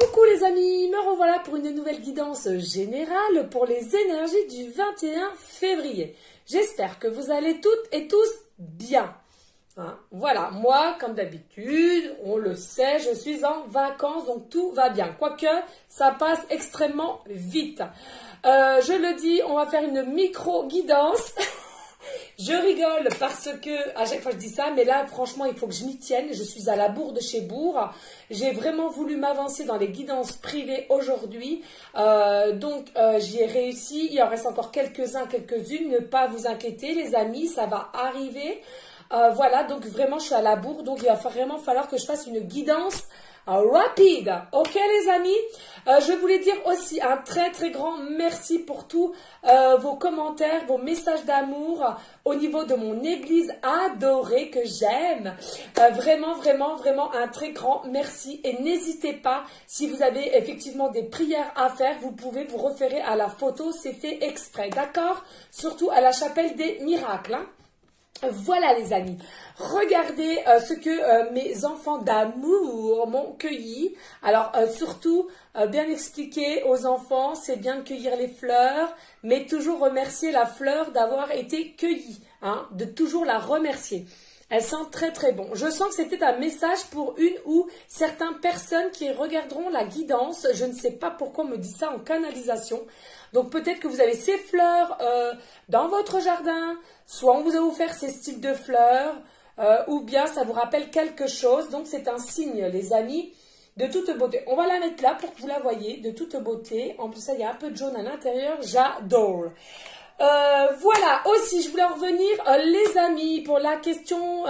Coucou les amis, me revoilà pour une nouvelle guidance générale pour les énergies du 21 février. J'espère que vous allez toutes et tous bien. Voilà, moi comme d'habitude, on le sait, je suis en vacances donc tout va bien. Quoique ça passe extrêmement vite. Je le dis, on va faire une micro-guidance. Je rigole parce que, à chaque fois je dis ça, mais là franchement il faut que je m'y tienne. Je suis à la bourre de chez Bourg. J'ai vraiment voulu m'avancer dans les guidances privées aujourd'hui. Donc j'y ai réussi. Il en reste encore quelques-uns, quelques-unes. Ne pas vous inquiéter les amis, ça va arriver. Voilà, donc vraiment je suis à la bourre. Donc il va vraiment falloir que je fasse une guidance rapide. Ok les amis, je voulais dire aussi un très très grand merci pour tous vos commentaires, vos messages d'amour au niveau de mon église adorée que j'aime. Vraiment vraiment vraiment un très grand merci et n'hésitez pas, si vous avez effectivement des prières à faire, vous pouvez vous référer à la photo, c'est fait exprès, d'accord? Surtout à la chapelle des miracles, hein. Voilà les amis, regardez ce que mes enfants d'amour m'ont cueilli. Alors surtout, bien expliquer aux enfants, c'est bien de cueillir les fleurs, mais toujours remercier la fleur d'avoir été cueillie, hein, de toujours la remercier. Elle sent très très bon. Je sens que c'était un message pour une ou certaines personnes qui regarderont la guidance. Je ne sais pas pourquoi on me dit ça en canalisation. Donc peut-être que vous avez ces fleurs dans votre jardin. Soit on vous a offert ces styles de fleurs. Ou bien ça vous rappelle quelque chose. Donc c'est un signe les amis de toute beauté. On va la mettre là pour que vous la voyez de toute beauté. En plus ça il y a un peu de jaune à l'intérieur. J'adore. Voilà, aussi je voulais en revenir les amis pour la question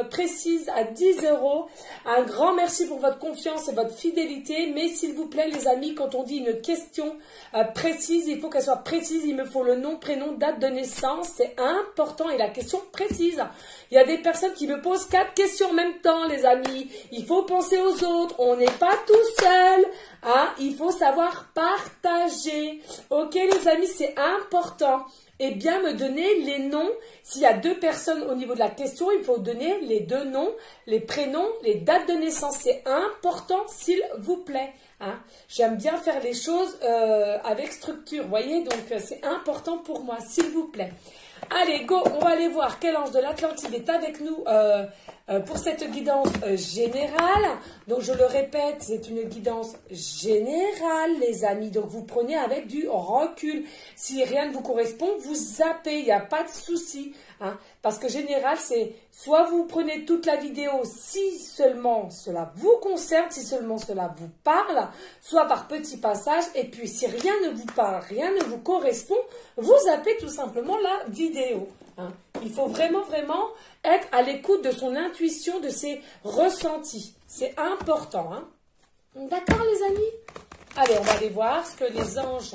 précise à 10 €. Un grand merci pour votre confiance et votre fidélité, mais s'il vous plaît les amis, quand on dit une question précise, il faut qu'elle soit précise, il me faut le nom, prénom, date de naissance, c'est important et la question précise. Il y a des personnes qui me posent 4 questions en même temps les amis, il faut penser aux autres, on n'est pas tout seul, hein, il faut savoir partager, ok les amis, c'est important. Et bien me donner les noms. S'il y a 2 personnes au niveau de la question, il faut donner les 2 noms, les prénoms, les dates de naissance. C'est important, s'il vous plaît. Hein. J'aime bien faire les choses avec structure, vous voyez. Donc, c'est important pour moi, s'il vous plaît. Allez, go, on va aller voir quel ange de l'Atlantide est avec nous pour cette guidance générale. Donc, je le répète, c'est une guidance générale, les amis. Donc, vous prenez avec du recul. Si rien ne vous correspond, vous zappez, il n'y a pas de souci. Hein, parce que général, c'est soit vous prenez toute la vidéo si seulement cela vous concerne, si seulement cela vous parle, soit par petits passages. Et puis, si rien ne vous parle, rien ne vous correspond, vous zappez tout simplement la vidéo. Hein. Il faut vraiment, vraiment être à l'écoute de son intuition, de ses ressentis. C'est important. Hein. D'accord, les amis? Allez, on va aller voir ce que les anges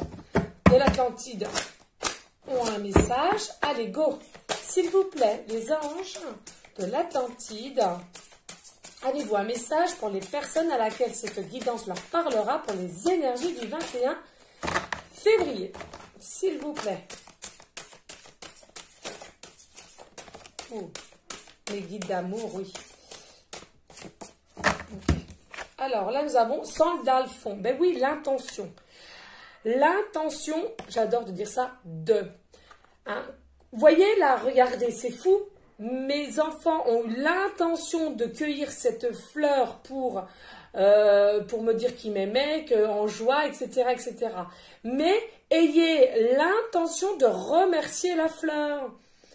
de l'Atlantide ont un message. Allez, go! S'il vous plaît, les anges de l'Atlantide, avez-vous un message pour les personnes à laquelle cette guidance leur parlera pour les énergies du 21 février? S'il vous plaît. Oh, les guides d'amour, oui. Okay. Alors là, nous avons Sandalphon. Ben oui, l'intention. L'intention, j'adore de dire ça, de. Hein? Vous voyez là, regardez, c'est fou. Mes enfants ont eu l'intention de cueillir cette fleur pour me dire qu'ils m'aimaient, qu'en joie, etc., etc. Mais ayez l'intention de remercier la fleur.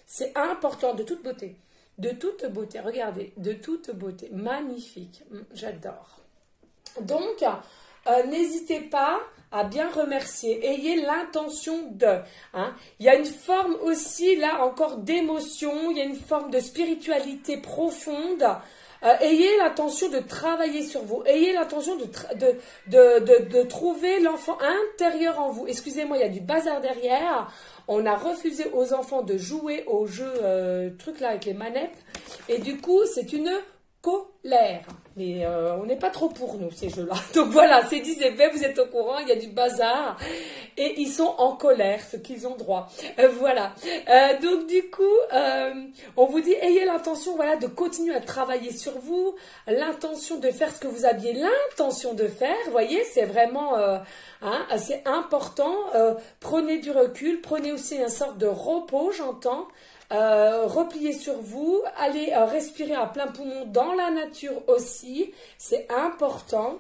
C'est important, de toute beauté. De toute beauté, regardez, de toute beauté. Magnifique, j'adore. Donc, n'hésitez pas à bien remercier. Ayez l'intention de. Hein. Il y a une forme aussi, là, encore d'émotion. Il y a une forme de spiritualité profonde. Ayez l'intention de travailler sur vous. Ayez l'intention de trouver l'enfant intérieur en vous. Excusez-moi, il y a du bazar derrière. On a refusé aux enfants de jouer au jeu truc là avec les manettes. Et du coup, c'est une colère. Mais on n'est pas trop pour nous, ces jeux-là. Donc voilà, c'est dit, c'est fait, vous êtes au courant, il y a du bazar. Et ils sont en colère, ce qu'ils ont droit. Voilà. Donc du coup, on vous dit, ayez l'intention voilà, de continuer à travailler sur vous, l'intention de faire ce que vous aviez l'intention de faire. Vous voyez, c'est vraiment assez important. Prenez du recul, prenez aussi une sorte de repos, j'entends. Repliez sur vous, allez respirer à plein poumon dans la nature aussi, c'est important.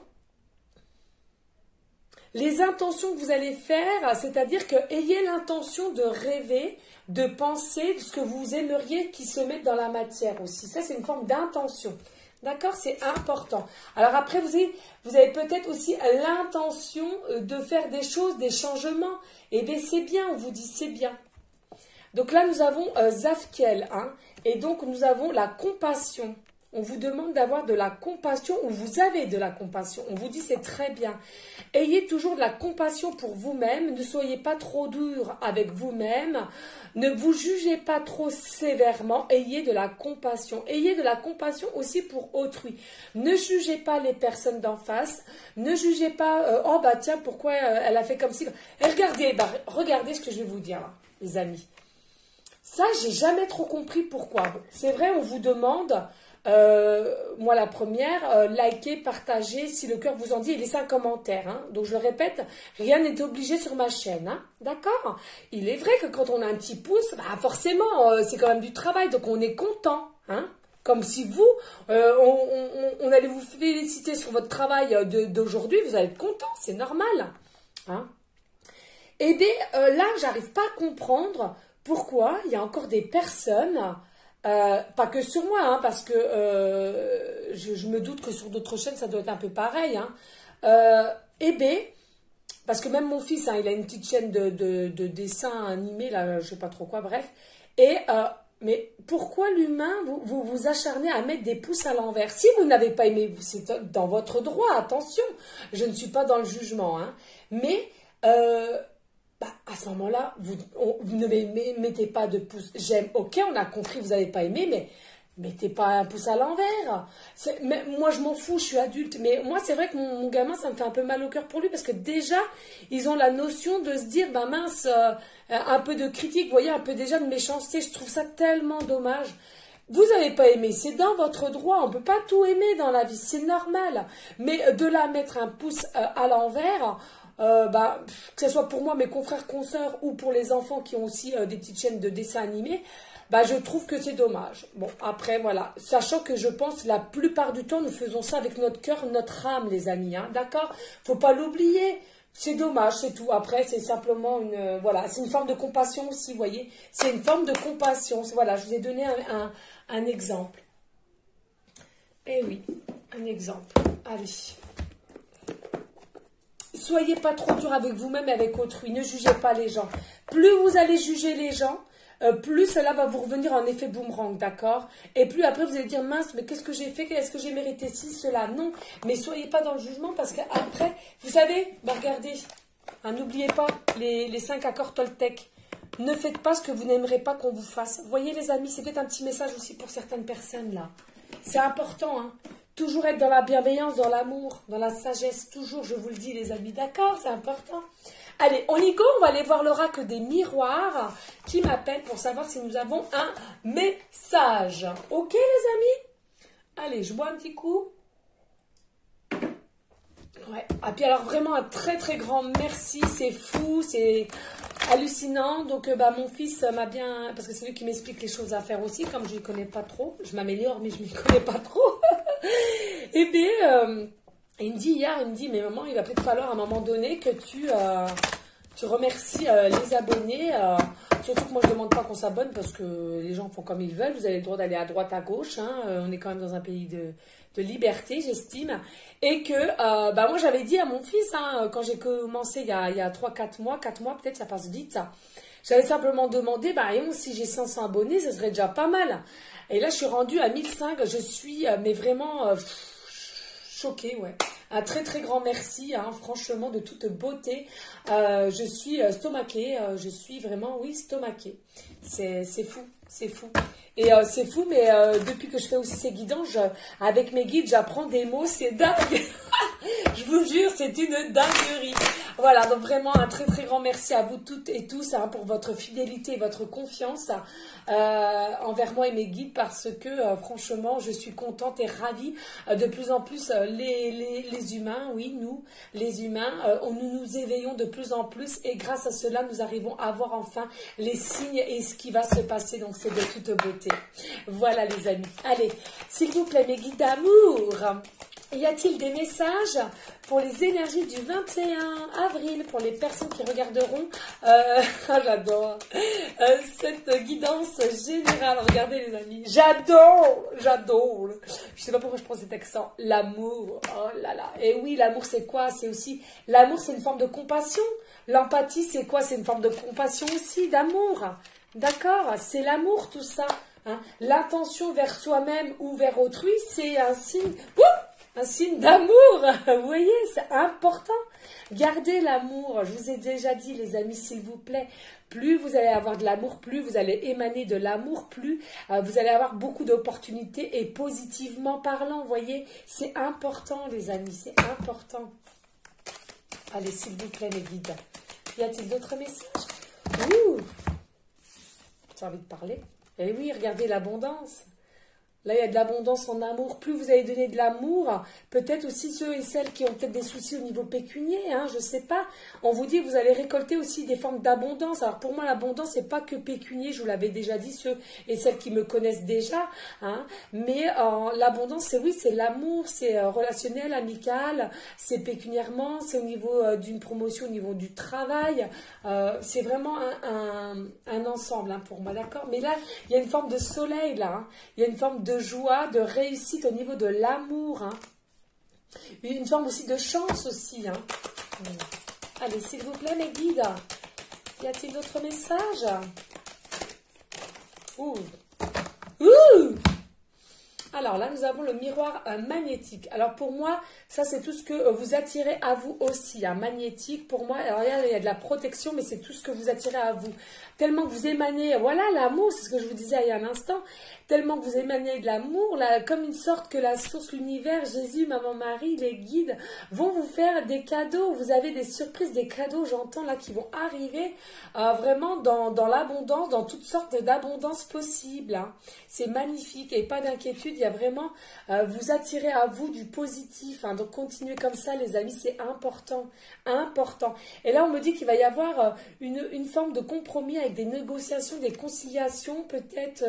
Les intentions que vous allez faire, c'est-à-dire que ayez l'intention de rêver, de penser ce que vous aimeriez qui se mette dans la matière aussi. Ça, c'est une forme d'intention. D'accord? C'est important. Alors après, vous avez peut-être aussi l'intention de faire des choses, des changements. Eh bien, c'est bien, on vous dit c'est bien. Donc là, nous avons Zafkiel, hein, et donc nous avons la compassion. On vous demande d'avoir de la compassion, ou vous avez de la compassion. On vous dit c'est très bien. Ayez toujours de la compassion pour vous-même. Ne soyez pas trop dur avec vous-même. Ne vous jugez pas trop sévèrement. Ayez de la compassion. Ayez de la compassion aussi pour autrui. Ne jugez pas les personnes d'en face. Ne jugez pas, oh bah tiens, pourquoi elle a fait comme ci. Et regardez ce que je vais vous dire, là, les amis. Ça, j'ai jamais trop compris pourquoi. C'est vrai, on vous demande, moi la première, likez, partagez si le cœur vous en dit et laissez un commentaire. Hein. Donc je le répète, rien n'est obligé sur ma chaîne. Hein. D'accord? Il est vrai que quand on a un petit pouce, bah forcément, c'est quand même du travail, donc on est content. Hein. Comme si vous, on allait vous féliciter sur votre travail d'aujourd'hui, vous allez être content, c'est normal. Hein. Et bien là, j'arrive pas à comprendre pourquoi il y a encore des personnes, pas que sur moi, hein, parce que je me doute que sur d'autres chaînes, ça doit être un peu pareil. Hein, et bien, parce que même mon fils, hein, il a une petite chaîne de dessins animés, là, je sais pas trop quoi, bref. Et, mais pourquoi l'humain, vous vous acharnez à mettre des pouces à l'envers? Si vous n'avez pas aimé, c'est dans votre droit, attention, je ne suis pas dans le jugement. Hein, mais... bah, à ce moment-là, vous ne mettez pas de pouce j'aime. Ok, on a compris, vous n'avez pas aimé, mais mettez pas un pouce à l'envers. Moi, je m'en fous, je suis adulte. Mais moi, c'est vrai que mon gamin, ça me fait un peu mal au cœur pour lui parce que déjà, ils ont la notion de se dire, bah mince, un peu de critique, vous voyez, un peu déjà de méchanceté. Je trouve ça tellement dommage. Vous n'avez pas aimé, c'est dans votre droit, on ne peut pas tout aimer dans la vie, c'est normal. Mais de là mettre un pouce à l'envers... bah, que ce soit pour moi, mes confrères, consoeurs ou pour les enfants qui ont aussi des petites chaînes de dessins animés, bah, je trouve que c'est dommage. Bon, après, voilà. Sachant que je pense la plupart du temps, nous faisons ça avec notre cœur, notre âme, les amis. Hein, d'accord? Faut pas l'oublier. C'est dommage, c'est tout. Après, c'est simplement une... voilà, c'est une forme de compassion aussi, vous voyez. C'est une forme de compassion. Voilà, je vous ai donné un exemple. Eh oui, un exemple. Allez. Soyez pas trop dur avec vous-même et avec autrui. Ne jugez pas les gens. Plus vous allez juger les gens, plus cela va vous revenir en effet boomerang, d'accord? Et plus après vous allez dire, mince, mais qu'est-ce que j'ai fait? Est-ce que j'ai mérité ci, cela? Non, mais soyez pas dans le jugement parce qu'après, vous savez, bah regardez, hein, n'oubliez pas les 5 accords Toltec. Ne faites pas ce que vous n'aimerez pas qu'on vous fasse. Vous voyez les amis, c'est peut-être un petit message aussi pour certaines personnes là. C'est important, hein. Toujours être dans la bienveillance, dans l'amour, dans la sagesse. Toujours, je vous le dis, les amis. D'accord, c'est important. Allez, on y go. On va aller voir l'oracle des miroirs qui m'appelle pour savoir si nous avons un message. Ok, les amis? Allez, je bois un petit coup. Ouais. Ah, puis alors, vraiment, un très, très grand merci. C'est fou, c'est hallucinant. Donc, bah, mon fils m'a bien... Parce que c'est lui qui m'explique les choses à faire aussi, comme je ne les connais pas trop. Je m'améliore, mais je ne m'y connais pas trop. Et bien, il me dit hier, mais maman, il va peut-être falloir à un moment donné que tu remercies les abonnés. Surtout que moi, je ne demande pas qu'on s'abonne parce que les gens font comme ils veulent. Vous avez le droit d'aller à droite, à gauche. Hein, on est quand même dans un pays de liberté, j'estime. Et que, bah, moi, j'avais dit à mon fils, hein, quand j'ai commencé il y a 3-4 mois, 4 mois, peut-être, ça passe vite. J'avais simplement demandé, bah, si j'ai 500 abonnés, ça serait déjà pas mal. Et là, je suis rendue à 1005. Je suis, mais vraiment choquée, ouais. Un très très grand merci, hein, franchement, de toute beauté. Je suis stomaquée, je suis vraiment, oui, stomaquée. C'est fou, c'est fou. Et c'est fou, mais depuis que je fais aussi ces guidances, avec mes guides, j'apprends des mots, c'est dingue. Je vous jure, c'est une dinguerie. Voilà, donc vraiment un très très grand merci à vous toutes et tous, hein, pour votre fidélité et votre confiance envers moi et mes guides, parce que franchement, je suis contente et ravie. De plus en plus, les humains, oui, nous, les humains, nous éveillons de plus en plus, et grâce à cela, nous arrivons à voir enfin les signes et ce qui va se passer. Donc c'est de toute beauté. Voilà les amis. Allez, s'il vous plaît, mes guides d'amour, y a-t-il des messages pour les énergies du 21 avril, pour les personnes qui regarderont j'adore cette guidance générale. Regardez les amis, j'adore. Je sais pas pourquoi je prends cet accent. L'amour, oh là là. Et oui, l'amour c'est quoi? C'est aussi, l'amour c'est une forme de compassion. L'empathie c'est quoi? C'est une forme de compassion aussi, d'amour. D'accord? C'est l'amour tout ça. Hein? L'intention vers soi-même ou vers autrui, c'est un signe... un signe d'amour, vous voyez, c'est important. Gardez l'amour, je vous ai déjà dit les amis, s'il vous plaît, plus vous allez avoir de l'amour, plus vous allez émaner de l'amour, plus vous allez avoir beaucoup d'opportunités, et positivement parlant, vous voyez, c'est important les amis, c'est important. Allez, s'il vous plaît mes guides, y a-t-il d'autres messages? Ouh, j'ai envie de parler. Eh oui, regardez l'abondance. Là, il y a de l'abondance en amour. Plus vous allez donner de l'amour, peut-être aussi ceux et celles qui ont peut-être des soucis au niveau pécunier, hein, je ne sais pas. On vous dit que vous allez récolter aussi des formes d'abondance. Alors pour moi, l'abondance, c'est pas que pécunier, je vous l'avais déjà dit, ceux et celles qui me connaissent déjà. Hein, mais l'abondance, c'est oui, c'est l'amour, c'est relationnel, amical, c'est pécuniairement, c'est au niveau d'une promotion, au niveau du travail. C'est vraiment un ensemble, hein, pour moi, d'accord? Mais là, il y a une forme de soleil, là. Hein, il y a une forme de joie, de réussite au niveau de l'amour. Hein. Une forme aussi de chance aussi. Hein. Allez, s'il vous plaît, mes guides. Y a-t-il d'autres messages? Ouh. Ouh. Alors là, nous avons le miroir magnétique. Alors pour moi, ça c'est tout ce que vous attirez à vous aussi. Hein. Magnétique, pour moi, alors il y a de la protection, mais c'est tout ce que vous attirez à vous. Tellement que vous émanez, voilà l'amour, c'est ce que je vous disais il y a un instant, tellement que vous émanez de l'amour, comme une sorte que la source, l'univers, Jésus, Maman Marie, les guides vont vous faire des cadeaux. Vous avez des surprises, des cadeaux, j'entends là, qui vont arriver vraiment dans l'abondance, dans toutes sortes d'abondance possibles. Hein. C'est magnifique et pas d'inquiétude. Il y a vraiment, vous attirez à vous du positif. Hein. Donc continuez comme ça les amis, c'est important. Important. Et là on me dit qu'il va y avoir une forme de compromis avec des négociations, des conciliations, peut-être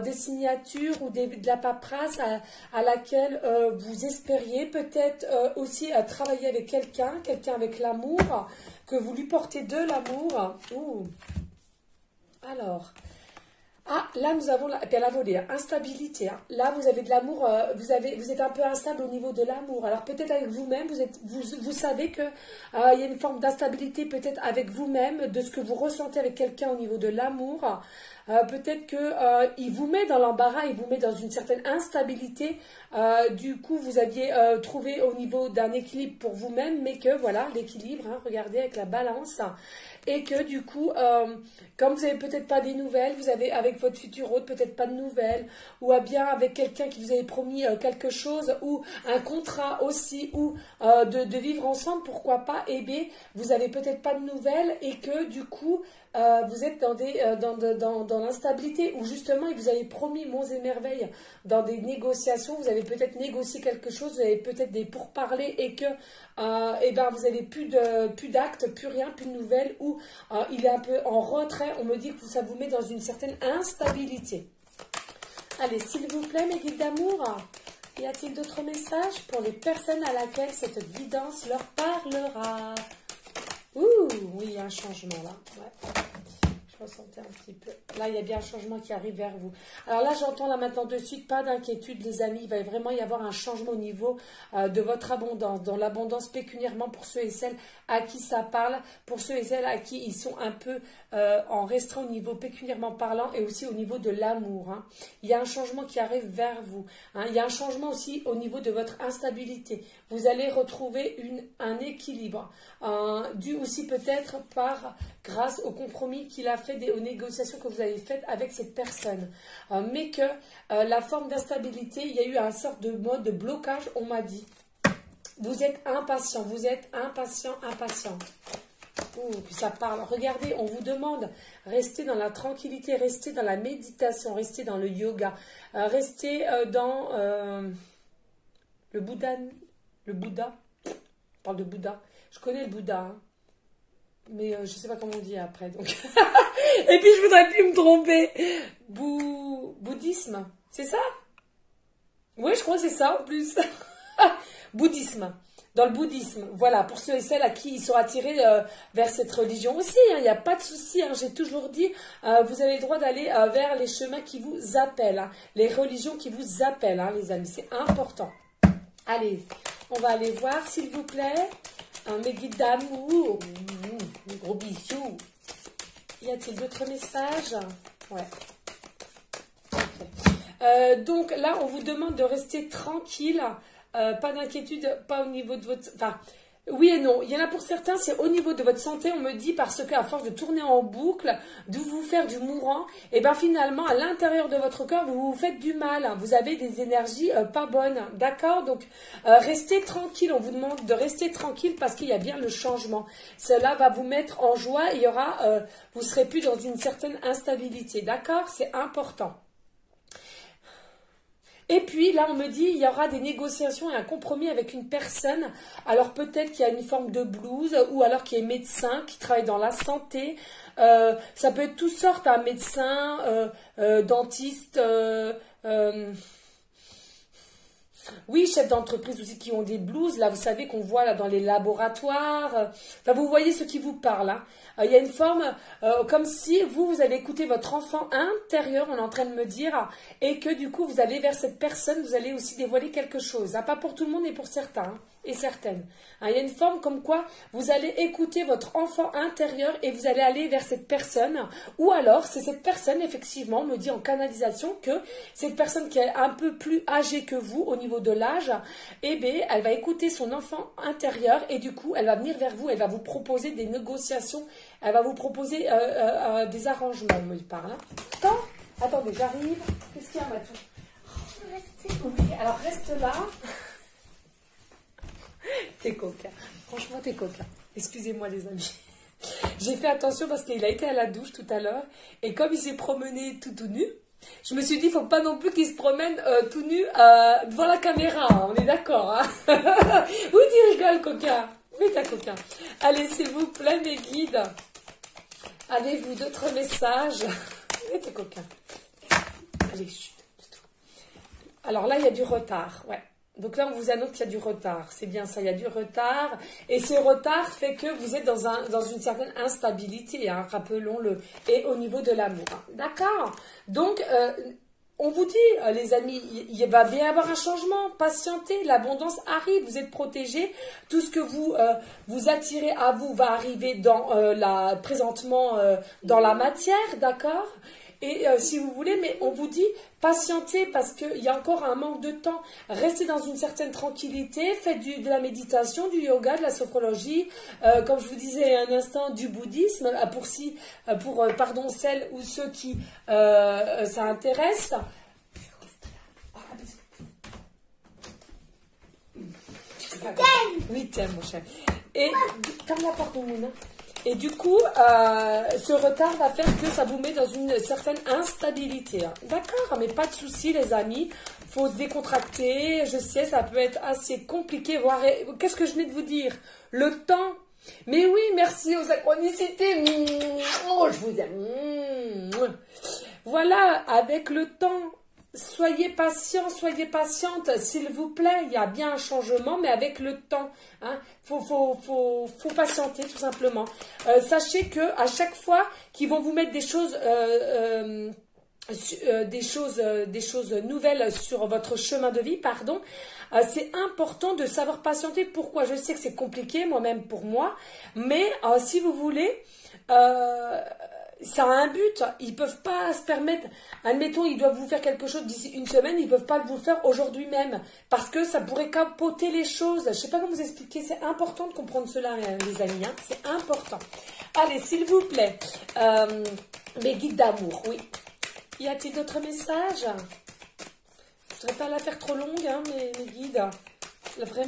des signatures ou de la paperasse à laquelle vous espériez. Peut-être aussi travailler avec quelqu'un avec l'amour, que vous lui portez de l'amour. Alors... Ah, là, nous avons, et puis à la volée, hein, instabilité. Hein. Là, vous avez de l'amour, vous êtes un peu instable au niveau de l'amour. Alors, peut-être avec vous-même, vous savez que il y a une forme d'instabilité peut-être avec vous-même, de ce que vous ressentez avec quelqu'un au niveau de l'amour. Peut-être que il vous met dans l'embarras, il vous met dans une certaine instabilité. Du coup, vous aviez trouvé au niveau d'un équilibre pour vous-même, mais que voilà, l'équilibre, hein, regardez avec la balance. Et que du coup, comme vous n'avez peut-être pas des nouvelles, vous avez avec votre futur hôte peut-être pas de nouvelles, ou bien avec quelqu'un qui vous avait promis quelque chose, ou un contrat aussi, ou de vivre ensemble, pourquoi pas, et bien vous n'avez peut-être pas de nouvelles, et que du coup, vous êtes dans l'instabilité, où justement, il vous avait promis monts et merveilles dans des négociations, vous avez peut-être négocié quelque chose, vous avez peut-être des pourparlers, et que vous n'avez plus d'actes, plus rien, plus de nouvelles, ou il est un peu en retrait. On me dit que ça vous met dans une certaine instabilité. Allez, s'il vous plaît, mes guides d'amour, y a-t-il d'autres messages pour les personnes à laquelle cette guidance leur parlera? Ouh, oui, il y a un changement là. Ouais. Je ressentais un petit peu. Là, il y a bien un changement qui arrive vers vous. Alors là, j'entends là maintenant de suite, pas d'inquiétude les amis. Il va vraiment y avoir un changement au niveau de votre abondance. Dans l'abondance pécuniairement pour ceux et celles à qui ça parle. Pour ceux et celles à qui ils sont un peu en restreint au niveau pécuniairement parlant. Et aussi au niveau de l'amour. Hein. Il y a un changement qui arrive vers vous. Hein. Il y a un changement aussi au niveau de votre instabilité. vous allez retrouver un équilibre, dû aussi peut-être grâce au compromis qu'il a fait, aux négociations que vous avez faites avec cette personne. Mais que la forme d'instabilité, il y a eu un sorte de mode de blocage, on m'a dit. Vous êtes impatient, impatient. Ouh, puis ça parle. Regardez, on vous demande, restez dans la tranquillité, restez dans la méditation, restez dans le yoga, restez dans le Bouddha. On parle de Bouddha. Je connais le Bouddha, hein, mais je ne sais pas comment on dit après. Donc. Et puis je voudrais plus me tromper. Bouddhisme, c'est ça? Oui, je crois que c'est ça en plus. Bouddhisme. Dans le bouddhisme, voilà, pour ceux et celles à qui ils sont attirés vers cette religion aussi, il n'y a pas de souci, hein, j'ai toujours dit, vous avez le droit d'aller vers les chemins qui vous appellent, hein, les religions qui vous appellent, hein, les amis, c'est important. Allez, on va aller voir, s'il vous plaît, mes guides d'amour, gros bisous. Y a-t-il d'autres messages? Ouais. Okay. Donc là, on vous demande de rester tranquille. Pas d'inquiétude, pas au niveau de votre... Enfin, oui et non. Il y en a pour certains, c'est au niveau de votre santé, on me dit, parce qu'à force de tourner en boucle, de vous faire du mourant, et bien finalement, à l'intérieur de votre corps, vous vous faites du mal. Vous avez des énergies pas bonnes. D'accord? Donc, restez tranquille. On vous demande de rester tranquille parce qu'il y a bien le changement. Cela va vous mettre en joie. Il y aura... vous ne serez plus dans une certaine instabilité. D'accord? C'est important. Et puis là, on me dit, il y aura des négociations et un compromis avec une personne. Alors peut-être qu'il y a une forme de blues ou alors qu'il est médecin, qui travaille dans la santé. Ça peut être toutes sortes, un médecin, dentiste, oui, chefs d'entreprise aussi qui ont des blues. Là, vous savez qu'on voit là dans les laboratoires. Enfin, vous voyez ce qui vous parle. Hein. Il y a une forme comme si vous avez écouté votre enfant intérieur, on est en train de me dire, et que du coup, vous allez vers cette personne, vous allez aussi dévoiler quelque chose. Hein. Pas pour tout le monde, mais pour certains. Hein, et certaines. Hein, il y a une forme comme quoi vous allez écouter votre enfant intérieur et vous allez aller vers cette personne. Ou alors, c'est cette personne, effectivement, on me dit en canalisation que cette personne qui est un peu plus âgée que vous au niveau de l'âge, eh bien, elle va écouter son enfant intérieur et du coup, elle va venir vers vous, elle va vous proposer des négociations, elle va vous proposer des arrangements, on me parle. Hein. Attendez, j'arrive. Qu'est-ce qu'il y a, Matou? Oui, alors reste là. T'es coquin. Franchement, t'es coquin. Excusez-moi, les amis. J'ai fait attention parce qu'il a été à la douche tout à l'heure. Et comme il s'est promené tout nu, je me suis dit, il ne faut pas non plus qu'il se promène tout nu devant la caméra. Hein, on est d'accord. Hein. Oui, tu rigoles, coquin. Oui, t'as coquin. Allez, s'il vous plaît, mes guides. Avez-vous d'autres messages? Oui, t'es coquin. Allez, chut. Alors là, il y a du retard. Ouais. Donc là, on vous annonce qu'il y a du retard. C'est bien ça, il y a du retard. Et ce retard fait que vous êtes dans une certaine instabilité, hein, rappelons-le. Et au niveau de l'amour. Hein. D'accord? Donc, on vous dit, les amis, il va bien y avoir un changement. Patientez, l'abondance arrive, vous êtes protégés. Tout ce que vous attirez à vous va arriver présentement dans la matière, d'accord? Et si vous voulez, mais on vous dit, patientez parce qu'il y a encore un manque de temps. Restez dans une certaine tranquillité, faites de la méditation, du yoga, de la sophrologie, comme je vous disais un instant, du bouddhisme, pour celles ou ceux qui ça intéresse. Oui, tiens, mon cher. Et ferme la porte, mon mouna. Et du coup, ce retard va faire que ça vous met dans une certaine instabilité. Hein. D'accord, mais pas de souci, les amis. Il faut se décontracter. Je sais, ça peut être assez compliqué. Qu'est-ce que je venais de vous dire? Le temps. Mais oui, merci aux synchronicités. Oh, je vous aime. Voilà, avec le temps. Soyez patient, soyez patiente, s'il vous plaît. Il y a bien un changement, mais avec le temps. Hein, faut patienter, tout simplement. Sachez que à chaque fois qu'ils vont vous mettre des choses, des choses nouvelles sur votre chemin de vie, pardon, c'est important de savoir patienter. Pourquoi? Je sais que c'est compliqué, moi-même pour moi, mais si vous voulez... ça a un but. Ils peuvent pas se permettre, admettons, ils doivent vous faire quelque chose d'ici une semaine, ils peuvent pas vous le faire aujourd'hui même, parce que ça pourrait capoter les choses. Je sais pas comment vous expliquer, c'est important de comprendre cela, les amis, hein, c'est important. Allez, s'il vous plaît, mes guides d'amour, oui. Y a-t-il d'autres messages? Je voudrais pas la faire trop longue, hein, mes guides. Là, je voudrais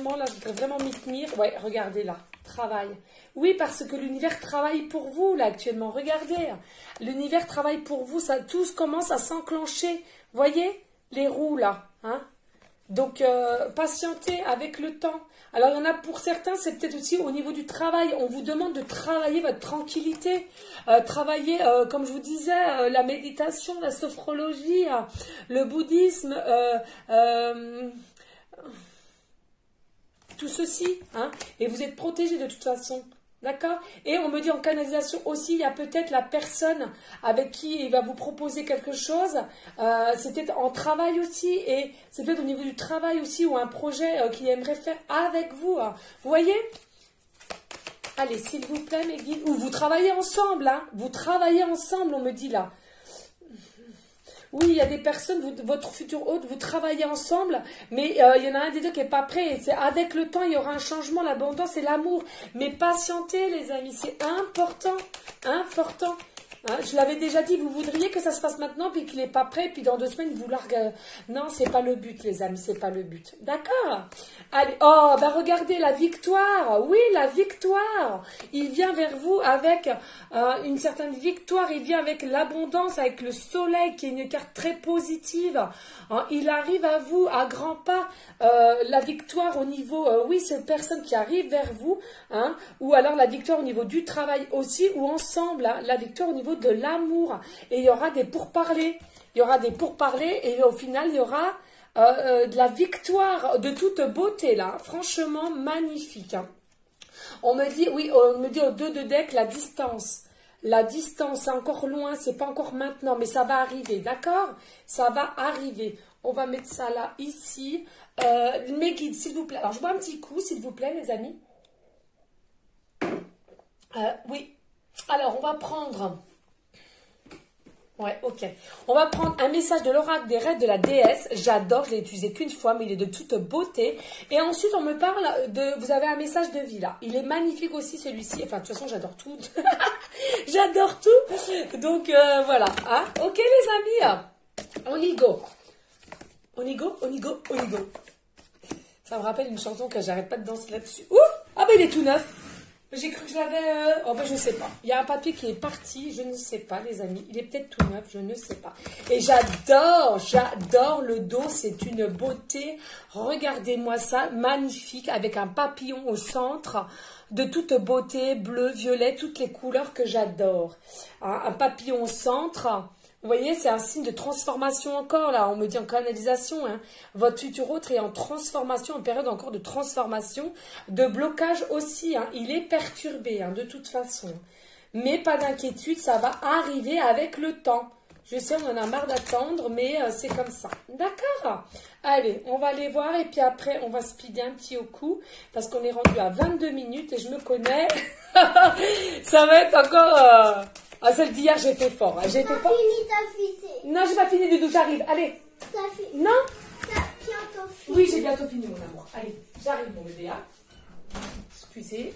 vraiment m'y tenir. Ouais, regardez là, travail. Oui, parce que l'univers travaille pour vous, là, actuellement. Regardez, l'univers travaille pour vous. Ça, tout commence à s'enclencher. Voyez les roues, là. Hein? Donc, patientez avec le temps. Alors, il y en a pour certains, c'est peut-être aussi au niveau du travail. On vous demande de travailler votre tranquillité. Travailler, comme je vous disais, la méditation, la sophrologie, le bouddhisme, tout ceci, hein, et vous êtes protégé de toute façon, d'accord? Et on me dit en canalisation aussi, il y a peut-être la personne avec qui il va vous proposer quelque chose, c'est peut-être en travail aussi, et c'est peut-être au niveau du travail aussi, ou un projet qu'il aimerait faire avec vous, hein. Vous voyez? Allez, s'il vous plaît, mes guides, ou vous travaillez ensemble, hein, vous travaillez ensemble, on me dit là. Oui, il y a des personnes, votre futur hôte, vous travaillez ensemble, mais il y en a un des deux qui n'est pas prêt. C'est avec le temps, il y aura un changement, l'abondance et l'amour. Mais patientez, les amis, c'est important, important. Hein, je l'avais déjà dit, vous voudriez que ça se passe maintenant, puis qu'il n'est pas prêt, puis dans 2 semaines, il vous largue. Non, c'est pas le but, les amis, c'est pas le but. D'accord? Allez, oh, bah regardez, la victoire. Oui, la victoire. Il vient vers vous avec une certaine victoire. Il vient avec l'abondance, avec le soleil, qui est une carte très positive. Hein, il arrive à vous à grands pas. La victoire au niveau, oui, c'est une personne qui arrive vers vous. Hein, ou alors la victoire au niveau du travail aussi, ou ensemble, hein, la victoire au niveau de l'amour, et il y aura des pourparlers, et au final il y aura de la victoire de toute beauté là, franchement magnifique, hein. On me dit, oui, on me dit au 2 de deck, la distance, c'est encore loin, c'est pas encore maintenant, mais ça va arriver, d'accord, ça va arriver. On va mettre ça là, ici, mes guides, s'il vous plaît, alors je bois un petit coup, s'il vous plaît, les amis. Oui, alors on va prendre... Ouais, ok. On va prendre un message de l'oracle des rêves de la déesse. J'adore, je l'ai utilisé qu'une fois, mais il est de toute beauté. Et ensuite, on me parle de... Vous avez un message de vie, là. Il est magnifique aussi, celui-ci. Enfin, de toute façon, j'adore tout. J'adore tout. Donc, voilà. Hein, ok, les amis. On y go. On y go, on y go, on y go. Ça me rappelle une chanson que j'arrête pas de danser là-dessus. Ouh! Ah ben, il est tout neuf. J'ai cru que je l'avais... Oh ben je ne sais pas. Il y a un papier qui est parti, je ne sais pas les amis. Il est peut-être tout neuf, je ne sais pas. Et j'adore le dos, c'est une beauté. Regardez-moi ça, magnifique, avec un papillon au centre, de toute beauté, bleu, violet, toutes les couleurs que j'adore. Un papillon au centre... Vous voyez, c'est un signe de transformation encore, là. On me dit en canalisation, hein. Votre futur autre est en transformation, en période encore de transformation, de blocage aussi, hein. Il est perturbé, hein, de toute façon. Mais pas d'inquiétude, ça va arriver avec le temps. Je sais, on en a marre d'attendre, mais c'est comme ça. D'accord? Allez, on va aller voir, et puis après, on va speeder un petit au coup, parce qu'on est rendu à 22 minutes, et je me connais. Ça va être encore... Ah, celle d'hier, j'ai fait fort. J'ai fait fort. Non, j'ai pas fini du tout, j'arrive. Allez. Non? Bientôt fini. Oui, j'ai bientôt fini, mon amour. Allez, j'arrive, mon bébé. Hein. Excusez.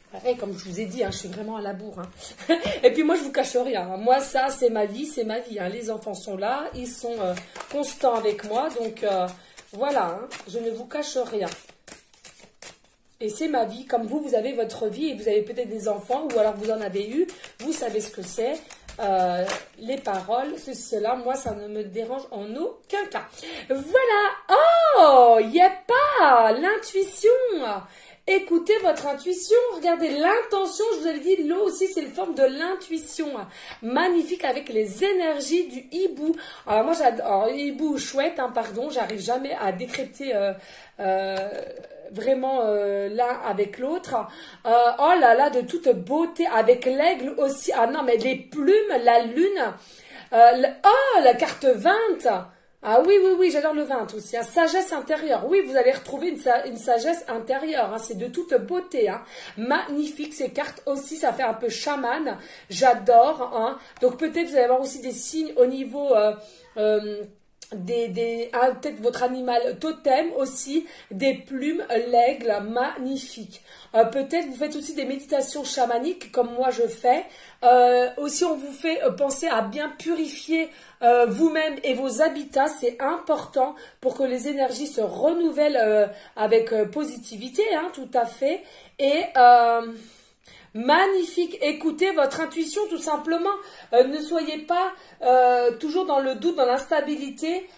Pareil, comme je vous ai dit, hein, je suis vraiment à la bourre. Hein. Et puis moi, je vous cache rien. Hein. Moi, ça, c'est ma vie, c'est ma vie. Hein. Les enfants sont là, ils sont constants avec moi. Donc, voilà, hein, je ne vous cache rien. Et c'est ma vie, comme vous, vous avez votre vie et vous avez peut-être des enfants ou alors vous en avez eu, vous savez ce que c'est, les paroles, cela, moi, ça ne me dérange en aucun cas. Voilà, oh, il n'y a pas l'intuition. Écoutez votre intuition, regardez l'intention, je vous avais dit, l'eau aussi c'est une forme de l'intuition, magnifique avec les énergies du hibou. Alors moi j'adore, hibou chouette, hein, pardon, j'arrive jamais à décrypter vraiment l'un avec l'autre. Oh là là, de toute beauté, avec l'aigle aussi, ah non mais les plumes, la lune, oh la carte 20. Ah oui, oui, oui, j'adore le 20 aussi. Hein. Sagesse intérieure. Oui, vous allez retrouver une sagesse intérieure. Hein. C'est de toute beauté. Hein. Magnifique, ces cartes aussi. Ça fait un peu chaman. J'adore. Hein. Donc peut-être vous allez avoir aussi des signes au niveau... peut-être votre animal totem aussi, des plumes, l'aigle, magnifique. Peut-être vous faites aussi des méditations chamaniques comme moi je fais. Aussi on vous fait penser à bien purifier vous-même et vos habitats, c'est important pour que les énergies se renouvellent avec positivité, hein, tout à fait. Et magnifique, écoutez votre intuition tout simplement, ne soyez pas toujours dans le doute, dans l'instabilité,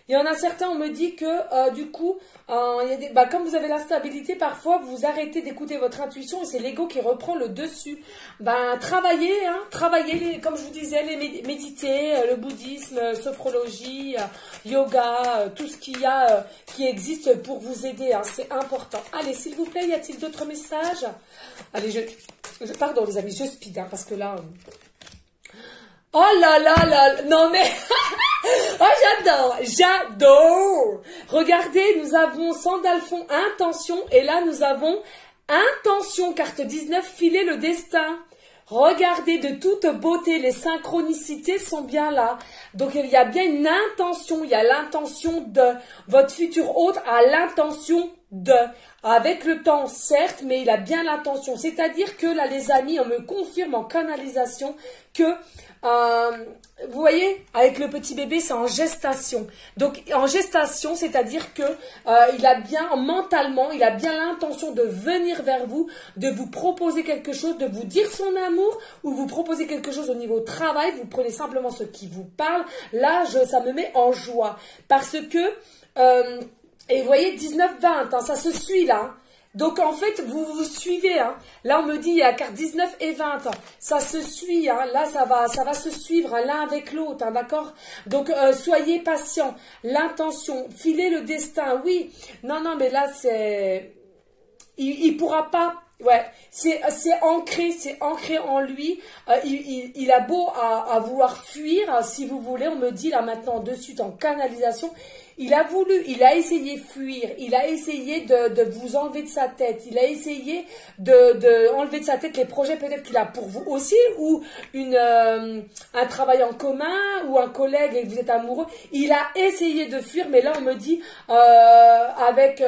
il y en a certains, on me dit que du coup, comme vous avez l'instabilité, parfois vous arrêtez d'écouter votre intuition et c'est l'ego qui reprend le dessus. Travaillez, hein, travaillez, comme je vous disais, méditer, le bouddhisme, sophrologie, yoga, tout ce qu'il y a qui existe pour vous aider, hein, c'est important. Allez, s'il vous plaît, y a-t-il d'autres messages? Allez, pardon les amis, je speed, hein, parce que là... Oh là là là, non mais... Oh, j'adore. Regardez, nous avons Sandalphon, intention, et là nous avons intention, carte 19, filer le destin. Regardez, de toute beauté, les synchronicités sont bien là. Donc il y a bien une intention, il y a l'intention de votre futur hôte, à l'intention de, avec le temps certes, mais il a bien l'intention. C'est-à-dire que là les amis, on me confirme en canalisation que... vous voyez, avec le petit bébé, c'est en gestation. Donc, en gestation, c'est-à-dire que il a bien, mentalement, il a bien l'intention de venir vers vous, de vous proposer quelque chose, de vous dire son amour, ou vous proposer quelque chose au niveau travail. Vous prenez simplement ce qui vous parle. Là, ça me met en joie. Parce que, et vous voyez, 19-20, hein, ça se suit là. Hein. Donc, en fait, vous suivez. Hein. Là, on me dit, il y a carte 19 et 20. Hein. Ça se suit. Hein. Là, ça va se suivre hein, l'un avec l'autre. Hein, d'accord? Donc, soyez patients. L'intention, filer le destin. Oui. Non, non, mais là, c'est... Il pourra pas... Ouais, c'est ancré en lui. Il a beau à vouloir fuir, si vous voulez. On me dit, là, maintenant, de suite, en canalisation... Il a essayé de fuir, il a essayé de vous enlever de sa tête, il a essayé de enlever de sa tête les projets peut-être qu'il a pour vous aussi, ou un travail en commun, ou un collègue et que vous êtes amoureux. Il a essayé de fuir, mais là on me dit avec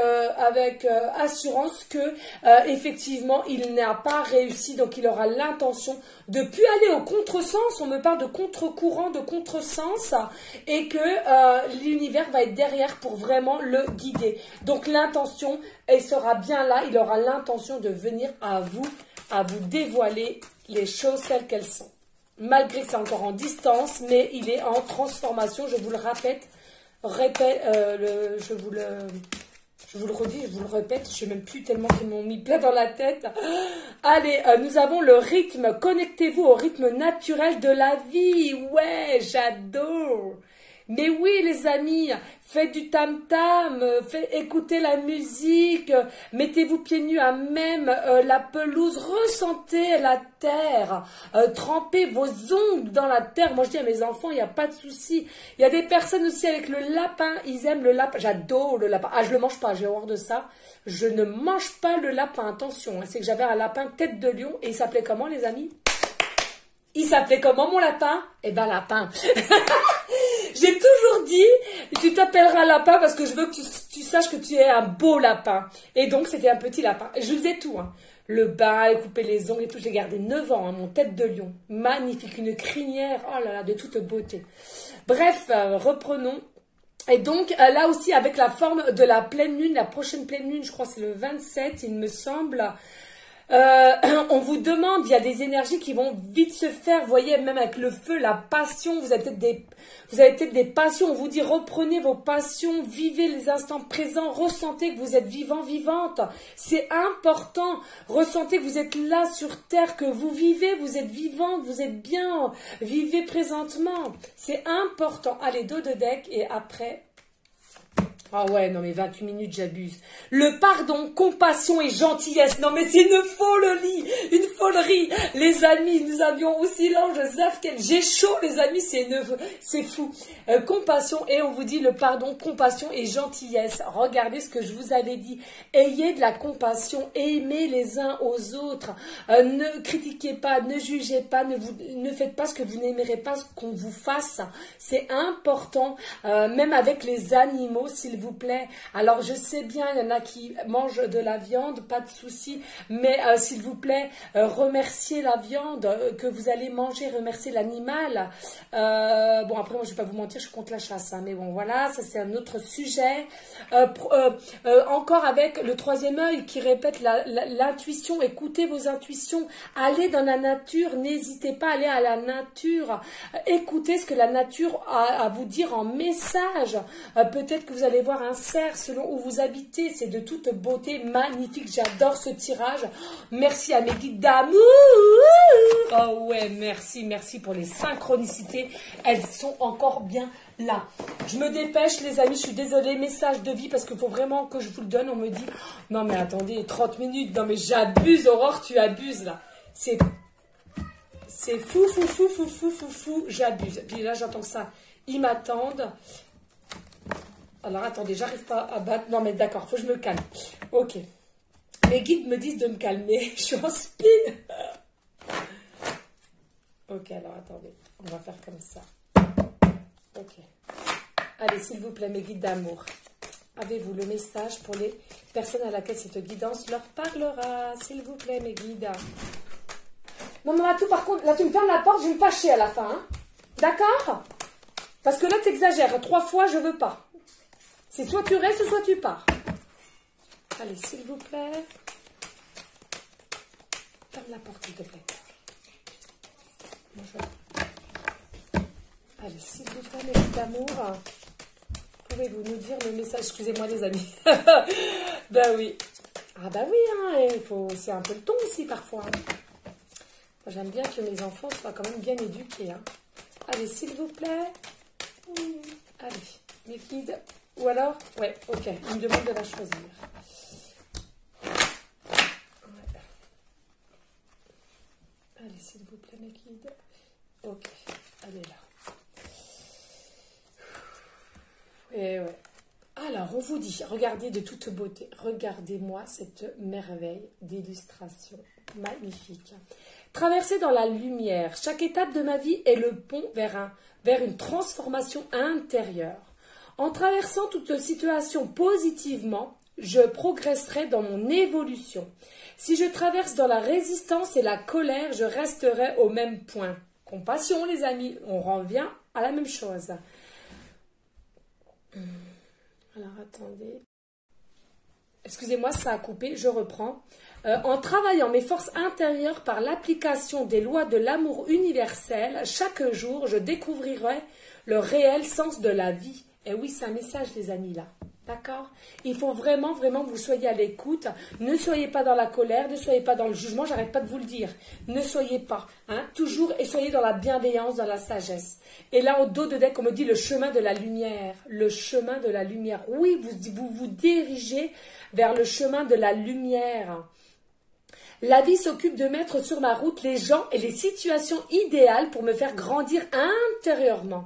assurance que effectivement il n'a pas réussi, donc il aura l'intention de plus aller au contresens. On me parle de contre-courant, de contresens, et que l'univers va être derrière pour vraiment le guider. Donc l'intention, elle sera bien là, il aura l'intention de venir à vous dévoiler les choses telles qu'elles sont. Malgré que c'est encore en distance, mais il est en transformation, je vous le je vous le redis, je vous le répète, je ne sais même plus tellement qu'ils m'ont mis plein dans la tête. Allez, nous avons le rythme. Connectez-vous au rythme naturel de la vie. Ouais, j'adore. Mais oui, les amis, faites du tam-tam, écoutez la musique, mettez-vous pieds nus à même la pelouse, ressentez la terre, trempez vos ongles dans la terre. Moi, je dis à mes enfants, il n'y a pas de souci. Il y a des personnes aussi avec le lapin, ils aiment le lapin. J'adore le lapin. Ah, je le mange pas, j'ai horreur de ça. Je ne mange pas le lapin, attention. Hein, c'est que j'avais un lapin tête de lion et il s'appelait comment, les amis? Il s'appelait comment, mon lapin? Eh ben, lapin. J'ai toujours dit, tu t'appelleras lapin parce que je veux que tu saches que tu es un beau lapin. Et donc, c'était un petit lapin. Je faisais tout, hein. Le bain, couper les ongles et tout. J'ai gardé 9 ans, hein, mon tête de lion. Magnifique, une crinière, oh là là, de toute beauté. Bref, reprenons. Et donc, là aussi, avec la forme de la pleine lune, la prochaine pleine lune, je crois que c'est le 27, il me semble... on vous demande, il y a des énergies qui vont vite se faire, vous voyez, même avec le feu, la passion, vous avez peut-être des passions, on vous dit reprenez vos passions, vivez les instants présents, ressentez que vous êtes vivant, vivante, c'est important, ressentez que vous êtes là sur terre, que vous vivez, vous êtes vivante, vous êtes bien, vivez présentement, c'est important. Allez, dos de deck et après... Ah ouais, non mais 28 minutes, j'abuse. Le pardon, compassion et gentillesse. Non mais c'est une folie, une folerie. Les amis, nous avions aussi l'ange Zafken. J'ai chaud les amis, c'est fou. Compassion et on vous dit le pardon, compassion et gentillesse. Regardez ce que je vous avais dit. Ayez de la compassion, aimez les uns aux autres. Ne critiquez pas, ne jugez pas, ne faites pas ce que vous n'aimerez pas qu'on vous fasse. C'est important, même avec les animaux, s'il vous plaît. Alors, je sais bien, il y en a qui mangent de la viande, pas de souci, mais s'il vous plaît, remerciez la viande que vous allez manger, remerciez l'animal. Bon, après, moi, je ne vais pas vous mentir, je suis contre la chasse, hein, mais bon, voilà, ça, c'est un autre sujet. Encore avec le troisième œil qui répète l'intuition, écoutez vos intuitions, allez dans la nature, n'hésitez pas à aller à la nature, écoutez ce que la nature a à vous dire en message. Peut-être que vous allez voir un cerf selon où vous habitez, c'est de toute beauté, magnifique, j'adore ce tirage. Merci à mes guides d'amour. Oh ouais, merci pour les synchronicités, elles sont encore bien là. Je me dépêche les amis, je suis désolée, message de vie parce qu'il faut vraiment que je vous le donne. On me dit, non mais attendez, 30 minutes, non mais j'abuse Aurore, tu abuses là. C'est fou, j'abuse. Puis là j'entends ça, ils m'attendent. Alors attendez, j'arrive pas à battre. Non mais d'accord, faut que je me calme. Ok. Mes guides me disent de me calmer. Je suis en spin. Ok, alors attendez. On va faire comme ça. Ok. Allez, s'il vous plaît, mes guides d'amour. Avez-vous le message pour les personnes à laquelle cette guidance leur parlera? S'il vous plaît, mes guides. Non, mais Matou, par contre, là, tu me fermes la porte, je vais me fâcher à la fin. Hein. D'accord? Parce que là, tu exagères. 3 fois, je veux pas. C'est soit tu restes, soit tu pars. Allez, s'il vous plaît. Ferme la porte, s'il te plaît. Bonjour. Allez, s'il vous plaît, mes petits d'amour. Pouvez-vous nous dire le message? Excusez-moi, les amis. Ben oui. Ah ben oui, hein, c'est un peu le ton aussi, parfois. Moi, j'aime bien que mes enfants soient quand même bien éduqués. Hein. Allez, s'il vous plaît. Allez, mes guides. Ou alors, ouais, ok, il me demande de la choisir. Ouais. Allez, s'il vous plaît, mes guides. Ok, allez là. Et ouais. Alors, on vous dit, regardez de toute beauté, regardez-moi cette merveille d'illustration magnifique. Traverser dans la lumière, chaque étape de ma vie est le pont vers une transformation intérieure. En traversant toute situation positivement, je progresserai dans mon évolution. Si je traverse dans la résistance et la colère, je resterai au même point. Compassion, les amis, on revient à la même chose. Alors, attendez. Excusez-moi, ça a coupé, je reprends. En travaillant mes forces intérieures par l'application des lois de l'amour universel, chaque jour, je découvrirai le réel sens de la vie. Et oui, c'est un message, les amis, là. D'accord? Il faut vraiment que vous soyez à l'écoute. Ne soyez pas dans la colère, ne soyez pas dans le jugement, j'arrête pas de vous le dire. Ne soyez pas, hein, toujours, et soyez dans la bienveillance, dans la sagesse. Et là, au dos de deck, on me dit le chemin de la lumière. Le chemin de la lumière. Oui, vous dirigez vers le chemin de la lumière. La vie s'occupe de mettre sur ma route les gens et les situations idéales pour me faire grandir intérieurement.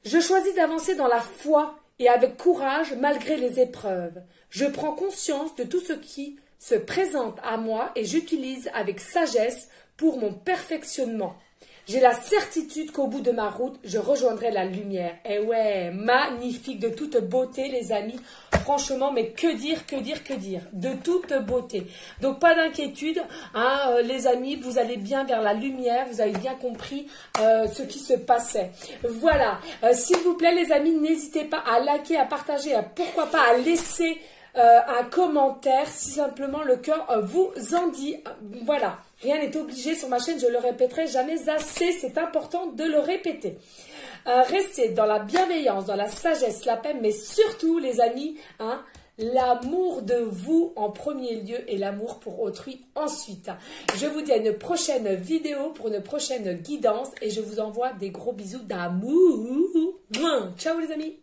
Je choisis d'avancer dans la foi et avec courage malgré les épreuves. Je prends conscience de tout ce qui se présente à moi et j'utilise avec sagesse pour mon perfectionnement. J'ai la certitude qu'au bout de ma route, je rejoindrai la lumière. Et ouais, magnifique, de toute beauté, les amis. Franchement, mais que dire. De toute beauté. Donc, pas d'inquiétude, hein, les amis, vous allez bien vers la lumière. Vous avez bien compris ce qui se passait. Voilà. S'il vous plaît, les amis, n'hésitez pas à liker, à partager, pourquoi pas à laisser un commentaire si simplement le cœur vous en dit. Voilà. Rien n'est obligé sur ma chaîne, je le répéterai jamais assez, c'est important de le répéter. Restez dans la bienveillance, dans la sagesse, la paix, mais surtout, les amis, hein, l'amour de vous en premier lieu et l'amour pour autrui ensuite. Je vous dis à une prochaine vidéo pour une prochaine guidance et je vous envoie des gros bisous d'amour. Ciao les amis.